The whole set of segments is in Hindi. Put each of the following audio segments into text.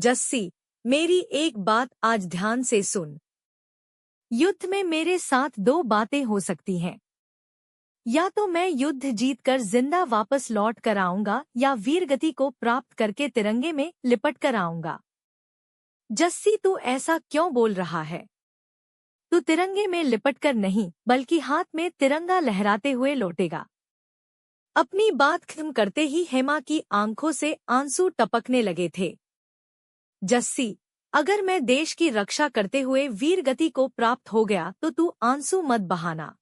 जस्सी, मेरी एक बात आज ध्यान से सुन। युद्ध में मेरे साथ दो बातें हो सकती हैं। या तो मैं युद्ध जीतकर जिंदा वापस लौट कर आऊंगा या वीरगति को प्राप्त करके तिरंगे में लिपट कर आऊंगा। जस्सी, तू ऐसा क्यों बोल रहा है? तू तिरंगे में लिपट कर नहीं बल्कि हाथ में तिरंगा लहराते हुए लौटेगा। अपनी बात खत्म करते ही हेमा की आंखों से आंसू टपकने लगे थे। जस्सी, अगर मैं देश की रक्षा करते हुए वीरगति को प्राप्त हो गया तो तू आंसू मत बहाना,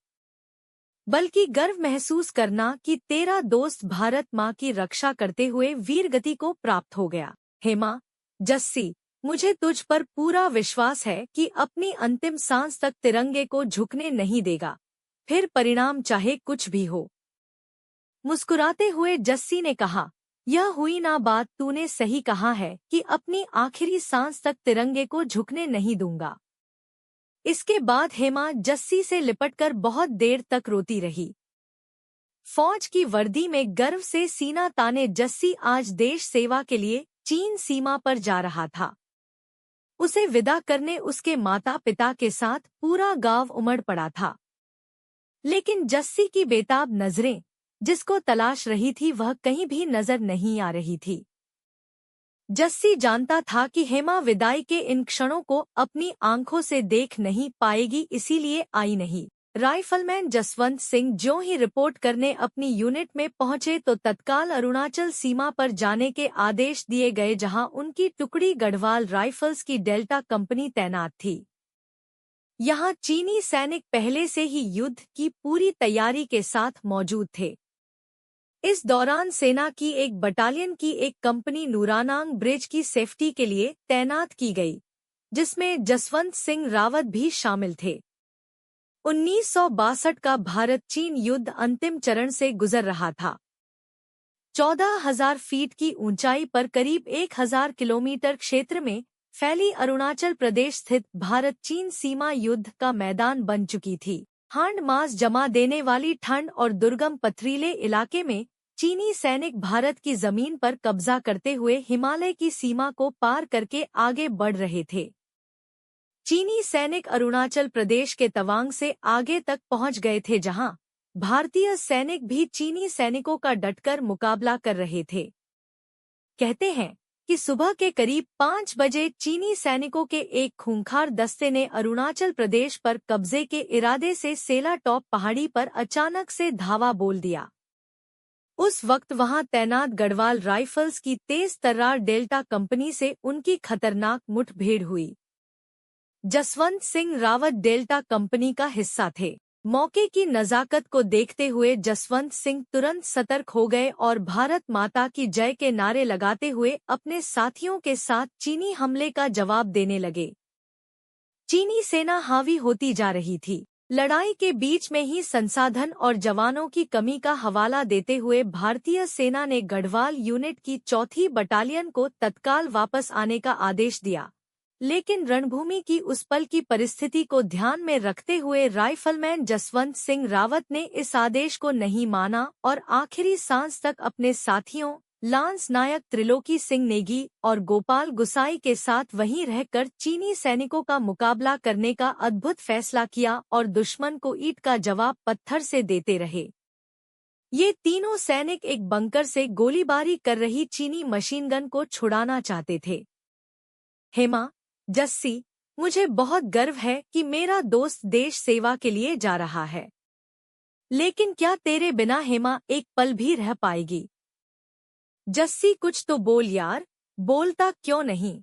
बल्कि गर्व महसूस करना कि तेरा दोस्त भारत माँ की रक्षा करते हुए वीरगति को प्राप्त हो गया। हेमा, जस्सी, मुझे तुझ पर पूरा विश्वास है कि अपनी अंतिम सांस तक तिरंगे को झुकने नहीं देगा, फिर परिणाम चाहे कुछ भी हो। मुस्कुराते हुए जस्सी ने कहा, यह हुई ना बात, तूने सही कहा है कि अपनी आखिरी सांस तक तिरंगे को झुकने नहीं दूंगा। इसके बाद हेमा जस्सी से लिपटकर बहुत देर तक रोती रही। फौज की वर्दी में गर्व से सीना ताने जस्सी आज देश सेवा के लिए चीन सीमा पर जा रहा था। उसे विदा करने उसके माता पिता के साथ पूरा गांव उमड़ पड़ा था। लेकिन जस्सी की बेताब नजरें जिसको तलाश रही थी वह कहीं भी नजर नहीं आ रही थी। जस्सी जानता था कि हेमा विदाई के इन क्षणों को अपनी आंखों से देख नहीं पाएगी, इसीलिए आई नहीं। राइफलमैन जसवंत सिंह ज्यों ही रिपोर्ट करने अपनी यूनिट में पहुंचे तो तत्काल अरुणाचल सीमा पर जाने के आदेश दिए गए, जहां उनकी टुकड़ी गढ़वाल राइफल्स की डेल्टा कंपनी तैनात थी। यहां चीनी सैनिक पहले से ही युद्ध की पूरी तैयारी के साथ मौजूद थे। इस दौरान सेना की एक बटालियन की एक कंपनी नूरानांग ब्रिज की सेफ्टी के लिए तैनात की गई, जिसमें जसवंत सिंह रावत भी शामिल थे। 1962 का भारत चीन युद्ध अंतिम चरण से गुजर रहा था। 14,000 फीट की ऊंचाई पर करीब 1,000 किलोमीटर क्षेत्र में फैली अरुणाचल प्रदेश स्थित भारत चीन सीमा युद्ध का मैदान बन चुकी थी। हांड मास जमा देने वाली ठंड और दुर्गम पथरीले इलाके में चीनी सैनिक भारत की जमीन पर कब्जा करते हुए हिमालय की सीमा को पार करके आगे बढ़ रहे थे। चीनी सैनिक अरुणाचल प्रदेश के तवांग से आगे तक पहुंच गए थे, जहां भारतीय सैनिक भी चीनी सैनिकों का डटकर मुकाबला कर रहे थे। कहते हैं कि सुबह के करीब 5 बजे चीनी सैनिकों के एक खूंखार दस्ते ने अरुणाचल प्रदेश पर कब्जे के इरादे से सेला टॉप पहाड़ी पर अचानक से धावा बोल दिया। उस वक्त वहां तैनात गढ़वाल राइफल्स की तेज तर्रार डेल्टा कंपनी से उनकी खतरनाक मुठभेड़ हुई। जसवंत सिंह रावत डेल्टा कंपनी का हिस्सा थे। मौके की नजाकत को देखते हुए जसवंत सिंह तुरंत सतर्क हो गए और भारत माता की जय के नारे लगाते हुए अपने साथियों के साथ चीनी हमले का जवाब देने लगे। चीनी सेना हावी होती जा रही थी। लड़ाई के बीच में ही संसाधन और जवानों की कमी का हवाला देते हुए भारतीय सेना ने गढ़वाल यूनिट की 4थी बटालियन को तत्काल वापस आने का आदेश दिया। लेकिन रणभूमि की उस पल की परिस्थिति को ध्यान में रखते हुए राइफलमैन जसवंत सिंह रावत ने इस आदेश को नहीं माना और आखिरी सांस तक अपने साथियों लांस नायक त्रिलोकी सिंह नेगी और गोपाल गुसाई के साथ वहीं रहकर चीनी सैनिकों का मुकाबला करने का अद्भुत फैसला किया और दुश्मन को ईंट का जवाब पत्थर से देते रहे। ये तीनों सैनिक एक बंकर से गोलीबारी कर रही चीनी मशीनगन को छुड़ाना चाहते थे। हेमा, जस्सी, मुझे बहुत गर्व है कि मेरा दोस्त देश सेवा के लिए जा रहा है, लेकिन क्या तेरे बिना हेमा एक पल भी रह पाएगी? जस्सी, कुछ तो बोल यार, बोलता क्यों नहीं?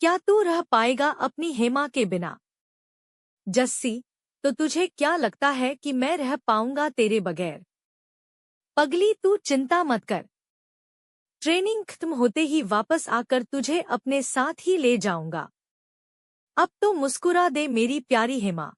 क्या तू रह पाएगा अपनी हेमा के बिना? जस्सी, तो तुझे क्या लगता है कि मैं रह पाऊंगा तेरे बगैर? पगली, तू चिंता मत कर। ट्रेनिंग खत्म होते ही वापस आकर तुझे अपने साथ ही ले जाऊंगा। अब तो मुस्कुरा दे मेरी प्यारी हेमा।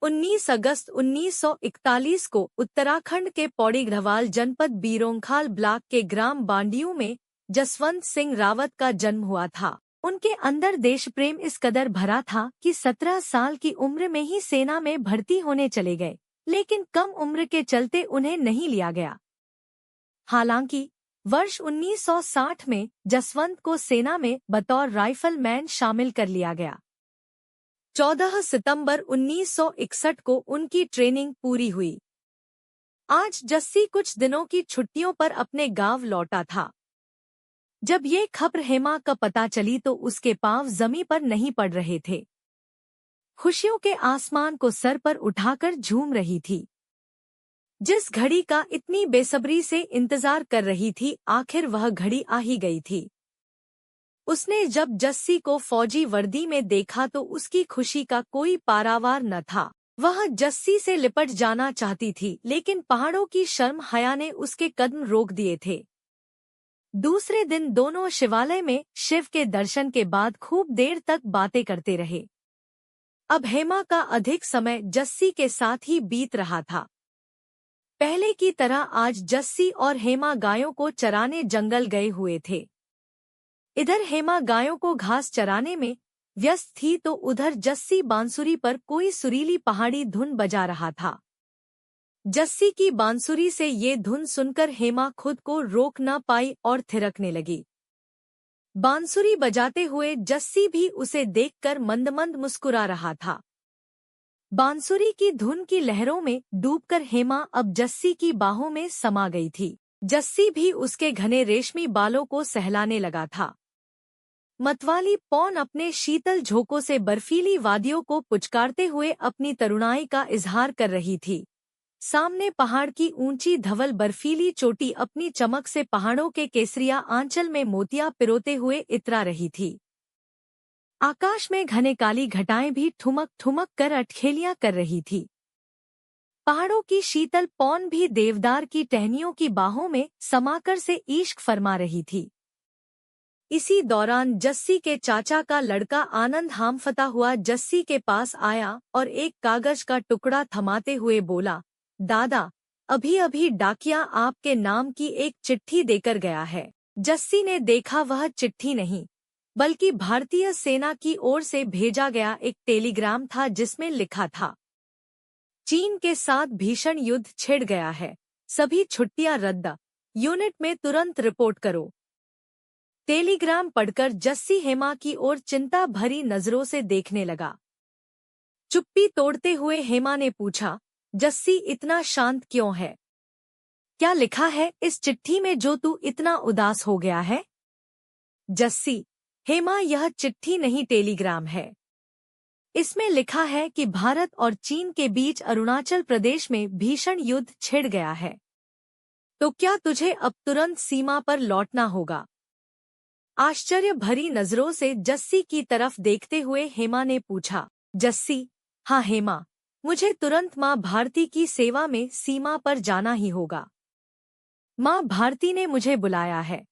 19 अगस्त 1941 को उत्तराखंड के पौड़ी गढ़वाल जनपद बीरोंखाल ब्लॉक के ग्राम बांडियों में जसवंत सिंह रावत का जन्म हुआ था। उनके अंदर देश प्रेम इस कदर भरा था कि 17 साल की उम्र में ही सेना में भर्ती होने चले गए, लेकिन कम उम्र के चलते उन्हें नहीं लिया गया। हालांकि वर्ष 1960 में जसवंत को सेना में बतौर राइफलमैन शामिल कर लिया गया। 14 सितंबर 1961 को उनकी ट्रेनिंग पूरी हुई। आज जस्सी कुछ दिनों की छुट्टियों पर अपने गांव लौटा था। जब ये खबर हेमा का पता चली तो उसके पांव जमीन पर नहीं पड़ रहे थे। खुशियों के आसमान को सर पर उठाकर झूम रही थी। जिस घड़ी का इतनी बेसब्री से इंतजार कर रही थी, आखिर वह घड़ी आ ही गई थी। उसने जब जस्सी को फौजी वर्दी में देखा तो उसकी खुशी का कोई पारावार न था। वह जस्सी से लिपट जाना चाहती थी, लेकिन पहाड़ों की शर्म हया ने उसके कदम रोक दिए थे। दूसरे दिन दोनों शिवालय में शिव के दर्शन के बाद खूब देर तक बातें करते रहे। अब हेमा का अधिक समय जस्सी के साथ ही बीत रहा था। पहले की तरह आज जस्सी और हेमा गायों को चराने जंगल गए हुए थे। इधर हेमा गायों को घास चराने में व्यस्त थी तो उधर जस्सी बांसुरी पर कोई सुरीली पहाड़ी धुन बजा रहा था। जस्सी की बांसुरी से ये धुन सुनकर हेमा खुद को रोक न पाई और थिरकने लगी। बांसुरी बजाते हुए जस्सी भी उसे देखकर मंद मंद मुस्कुरा रहा था। बांसुरी की धुन की लहरों में डूबकर हेमा अब जस्सी की बाहों में समा गई थी। जस्सी भी उसके घने रेशमी बालों को सहलाने लगा था। मतवाली पौन अपने शीतल झोंकों से बर्फीली वादियों को पुचकारते हुए अपनी तरुणाई का इजहार कर रही थी। सामने पहाड़ की ऊंची धवल बर्फीली चोटी अपनी चमक से पहाड़ों के केसरिया आंचल में मोतियां पिरोते हुए इतरा रही थी। आकाश में घने काली घटाएं भी ठुमक ठुमक कर अटखेलियां कर रही थी। पहाड़ों की शीतल पौन भी देवदार की टहनियों की बाहों में समाकर से इश्क फरमा रही थी। इसी दौरान जस्सी के चाचा का लड़का आनंद हामफता हुआ जस्सी के पास आया और एक कागज का टुकड़ा थमाते हुए बोला, दादा, अभी अभी डाकिया आपके नाम की एक चिट्ठी देकर गया है। जस्सी ने देखा वह चिट्ठी नहीं, बल्कि भारतीय सेना की ओर से भेजा गया एक टेलीग्राम था जिसमें लिखा था, चीन के साथ भीषण युद्ध छिड़ गया है, सभी छुट्टियां रद्द, यूनिट में तुरंत रिपोर्ट करो। टेलीग्राम पढ़कर जस्सी हेमा की ओर चिंता भरी नजरों से देखने लगा। चुप्पी तोड़ते हुए हेमा ने पूछा, जस्सी इतना शांत क्यों है? क्या लिखा है इस चिट्ठी में जो तू इतना उदास हो गया है? जस्सी, हेमा, यह चिट्ठी नहीं टेलीग्राम है। इसमें लिखा है कि भारत और चीन के बीच अरुणाचल प्रदेश में भीषण युद्ध छिड़ गया है। तो क्या तुझे अब तुरंत सीमा पर लौटना होगा? आश्चर्य भरी नजरों से जस्सी की तरफ देखते हुए हेमा ने पूछा। जस्सी, हाँ हेमा, मुझे तुरंत माँ भारती की सेवा में सीमा पर जाना ही होगा। माँ भारती ने मुझे बुलाया है।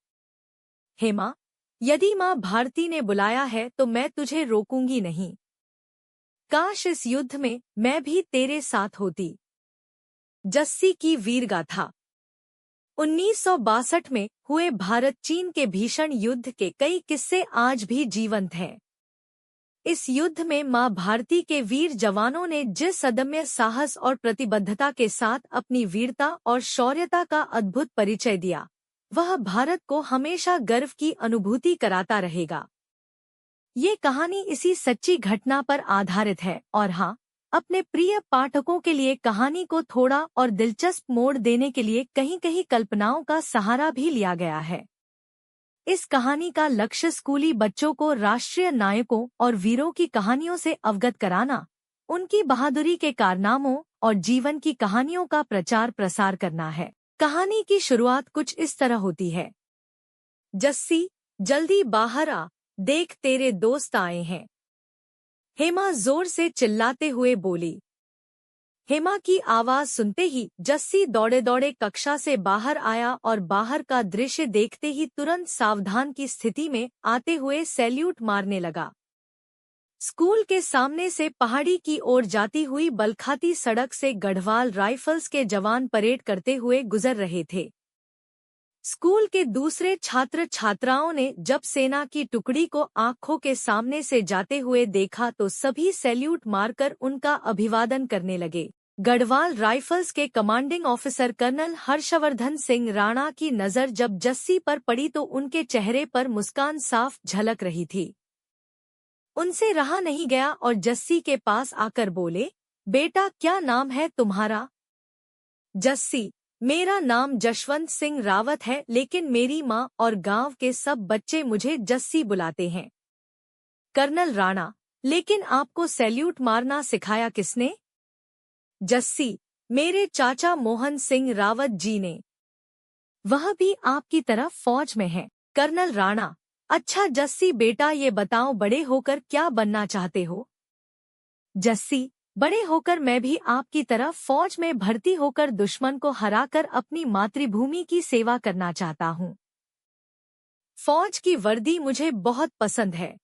हेमा, यदि माँ भारती ने बुलाया है तो मैं तुझे रोकूंगी नहीं। काश इस युद्ध में मैं भी तेरे साथ होती। जस्सी की वीरगाथा। 1962 में हुए भारत चीन के भीषण युद्ध के कई किस्से आज भी जीवंत हैं। इस युद्ध में मां भारती के वीर जवानों ने जिस अदम्य साहस और प्रतिबद्धता के साथ अपनी वीरता और शौर्यता का अद्भुत परिचय दिया, वह भारत को हमेशा गर्व की अनुभूति कराता रहेगा। ये कहानी इसी सच्ची घटना पर आधारित है और हाँ, अपने प्रिय पाठकों के लिए कहानी को थोड़ा और दिलचस्प मोड़ देने के लिए कहीं-कहीं कल्पनाओं का सहारा भी लिया गया है। इस कहानी का लक्ष्य स्कूली बच्चों को राष्ट्रीय नायकों और वीरों की कहानियों से अवगत कराना, उनकी बहादुरी के कारनामों और जीवन की कहानियों का प्रचार प्रसार करना है। कहानी की शुरुआत कुछ इस तरह होती है। जस्सी, जल्दी बाहर आ, देख तेरे दोस्त आए हैं। हेमा जोर से चिल्लाते हुए बोली। हेमा की आवाज सुनते ही जस्सी दौड़े दौड़े कक्षा से बाहर आया और बाहर का दृश्य देखते ही तुरंत सावधान की स्थिति में आते हुए सैल्यूट मारने लगा। स्कूल के सामने से पहाड़ी की ओर जाती हुई बलखाती सड़क से गढ़वाल राइफल्स के जवान परेड करते हुए गुजर रहे थे। स्कूल के दूसरे छात्र छात्राओं ने जब सेना की टुकड़ी को आंखों के सामने से जाते हुए देखा तो सभी सैल्यूट मारकर उनका अभिवादन करने लगे। गढ़वाल राइफल्स के commanding officer colonel Harshvardhan Singh Rana की नज़र जब जस्सी पर पड़ी तो उनके चेहरे पर मुस्कान साफ झलक रही थी। उनसे रहा नहीं गया और जस्सी के पास आकर बोले, बेटा क्या नाम है तुम्हारा? जस्सी, मेरा नाम जशवंत सिंह रावत है, लेकिन मेरी माँ और गांव के सब बच्चे मुझे जस्सी बुलाते हैं। कर्नल राणा, लेकिन आपको सैल्यूट मारना सिखाया किसने? जस्सी, मेरे चाचा मोहन सिंह रावत जी ने। वह भी आपकी तरह फौज में है। कर्नल राणा, अच्छा जस्सी बेटा ये बताओ बड़े होकर क्या बनना चाहते हो? जस्सी, बड़े होकर मैं भी आपकी तरह फौज में भर्ती होकर दुश्मन को हराकर अपनी मातृभूमि की सेवा करना चाहता हूँ। फौज की वर्दी मुझे बहुत पसंद है।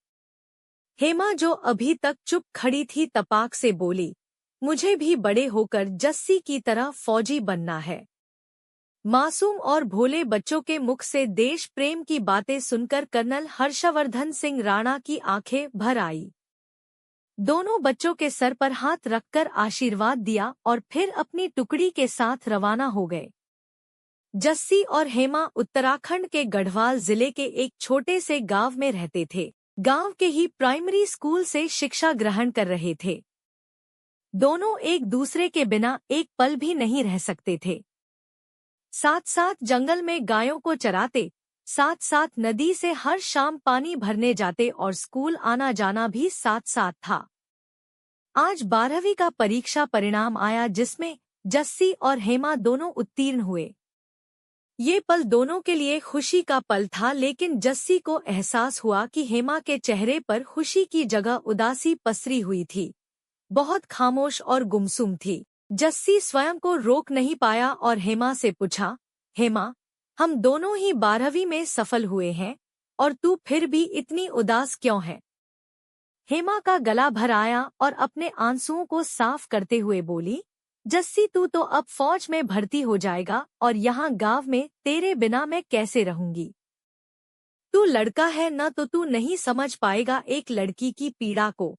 हेमा जो अभी तक चुप खड़ी थी तपाक से बोली, मुझे भी बड़े होकर जस्सी की तरह फौजी बनना है। मासूम और भोले बच्चों के मुख से देश प्रेम की बातें सुनकर कर्नल हर्षवर्धन सिंह राणा की आंखें भर आई। दोनों बच्चों के सर पर हाथ रखकर आशीर्वाद दिया और फिर अपनी टुकड़ी के साथ रवाना हो गए। जस्सी और हेमा उत्तराखंड के गढ़वाल जिले के एक छोटे से गांव में रहते थे। गांव के ही प्राइमरी स्कूल से शिक्षा ग्रहण कर रहे थे। दोनों एक दूसरे के बिना एक पल भी नहीं रह सकते थे। साथ साथ जंगल में गायों को चराते, साथ साथ नदी से हर शाम पानी भरने जाते और स्कूल आना जाना भी साथ साथ था। आज 12वीं का परीक्षा परिणाम आया जिसमें जस्सी और हेमा दोनों उत्तीर्ण हुए। ये पल दोनों के लिए खुशी का पल था, लेकिन जस्सी को एहसास हुआ कि हेमा के चेहरे पर खुशी की जगह उदासी पसरी हुई थी। बहुत खामोश और गुमसुम थी। जस्सी स्वयं को रोक नहीं पाया और हेमा से पूछा, हेमा, हम दोनों ही 12वीं में सफल हुए हैं और तू फिर भी इतनी उदास क्यों है? हेमा का गला भर आया और अपने आंसुओं को साफ करते हुए बोली, जस्सी तू तो अब फौज में भर्ती हो जाएगा और यहाँ गांव में तेरे बिना मैं कैसे रहूंगी? तू लड़का है न, तो तू नहीं समझ पाएगा एक लड़की की पीड़ा को।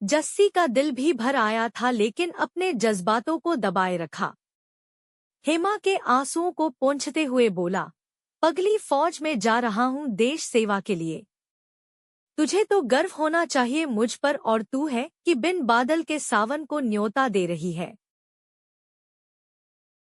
जस्सी का दिल भी भर आया था, लेकिन अपने जज्बातों को दबाए रखा। हेमा के आंसुओं को पोंछते हुए बोला, पगली फौज में जा रहा हूँ देश सेवा के लिए। तुझे तो गर्व होना चाहिए मुझ पर, और तू है कि बिन बादल के सावन को न्योता दे रही है।